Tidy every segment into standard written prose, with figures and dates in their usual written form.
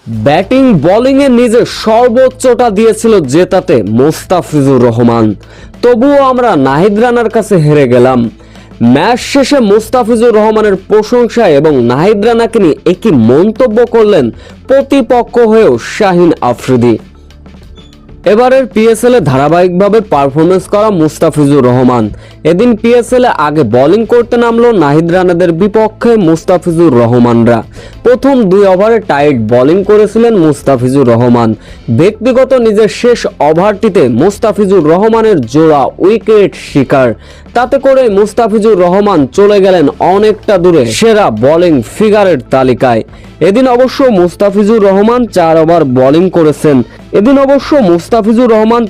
Batting bowling এ নিজের সর্বোচ্চটা দিয়েছিল জেতাতে মুস্তাফিজুর রহমান। তবুও আমরা নাহিদ রানার কাছে হেরে গেলাম। ম্যাচ শেষে মুস্তাফিজুর রহমানের প্রশংসায় এবং নাহিদ রানাকে নিয়ে একই মন্তব্য করলেন প্রতিপক্ষ হয়েও শাহিন আফ্রিদি। এবারের পিএসএল এ ধারাবাহিকভাবে পারফরমেন্স করা মুস্তাফিজুর রহমান এদিন পিএসএল এ আগে বোলিং করতে নামলো নাহিদ রানাদের বিপক্ষে মুস্তাফিজুর রহমানরা। প্রথম 2 ওভারে টাইট বোলিং করেছিলেন মুস্তাফিজুর রহমান। ব্যক্তিগত নিজের শেষ ওভারটিতে মুস্তাফিজুর রহমানের জোড়া উইকেট শিকার। তাতে করে মুস্তাফিজুর রহমান চলে গেলেন অনেকটা দূরে সেরা বোলিং ফিগারের তালিকায়। এদিন অবশ্য মুস্তাফিজুর রহমান 4 ওভার বোলিং করেছেন।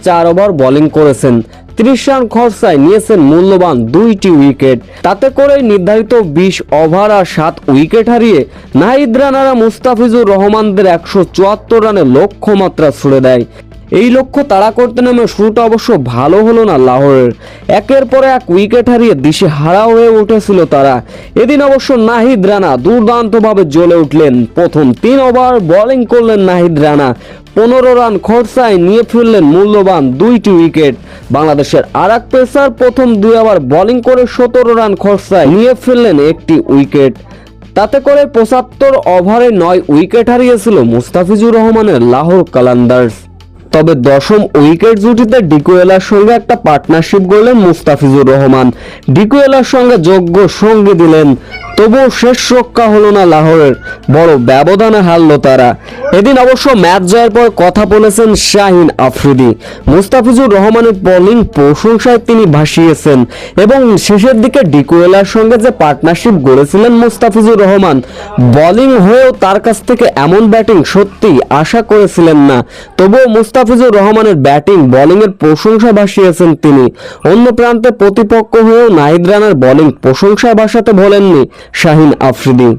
4 ওভার বোলিং করেছেন, 30 রান খরচায় নিয়েছেন মূল্যবান 2টি উইকেট। তাতে করে নির্ধারিত 20 ওভার আর 7 উইকেট হারিয়ে নাহিদ রানারা মুস্তাফিজুর রহমানদের 174 রানের লক্ষ্যমাত্রা ছুড়ে দেয়। এই লক্ষ্য তাড়া করতে নেমে শুরুটা অবশ্য ভালো হলো না লাহোরের। একের পর এক উইকেট হারিয়ে দিশেহারা হয়ে উঠেছিল তারা। এদিন অবশ্য নাহিদ রানা দুর্দান্তভাবে জ্বলে উঠলেন। প্রথম 3 ওভার বোলিং করলেন নাহিদ রানা, 15 রান খরচায় নিয়ে ফিরলেন মূল্যবান 2টি উইকেট। বাংলাদেশের আরেক পেসার প্রথম 2 ওভার বোলিং করে 17 রান খরচায় নিয়ে ফিরলেন 1টি উইকেট। তাতে করে 75 ওভারে 9 উইকেট হারিয়েছিল মুস্তাফিজুর রহমানের লাহোর কালান্দার্স। তবে 10ম উইকেট জুটিতে ডিকুয়েলার সঙ্গে একটা পার্টনারশিপ গড়লেন মুস্তাফিজুর রহমান। ডিকুয়েলার সঙ্গে যোগ্য সঙ্গী দিলেন, তবুও শেষ রক্ষা হলো না লাহোরের, বড় ব্যবধানে হারলো তারা। এদিন অবশ্য ম্যাচ জয়ের পর কথা বলেছেন শাহিন আফ্রিদি। মুস্তাফিজুর রহমানের বোলিং প্রশংসায় তিনি ভাসিয়েছেন এবং শেষের দিকে ডিকুয়েলার সঙ্গে যে পার্টনারশিপ গড়েছিলেন মুস্তাফিজুর রহমান, বোলিং হয়েও তার কাছ থেকে এমন ব্যাটিং সত্যি আশা করেছিলেন না। তবুও মুস্তাফিজুর রহমানের ব্যাটিং বোলিং এর প্রশংসা ভাসিয়েছেন তিনি। অন্য প্রান্তে প্রতিপক্ষ হয়েও নাহিদ রানার বোলিং প্রশংসা ভাসাতে ভোলেননি শাহিন আফ্রিদি।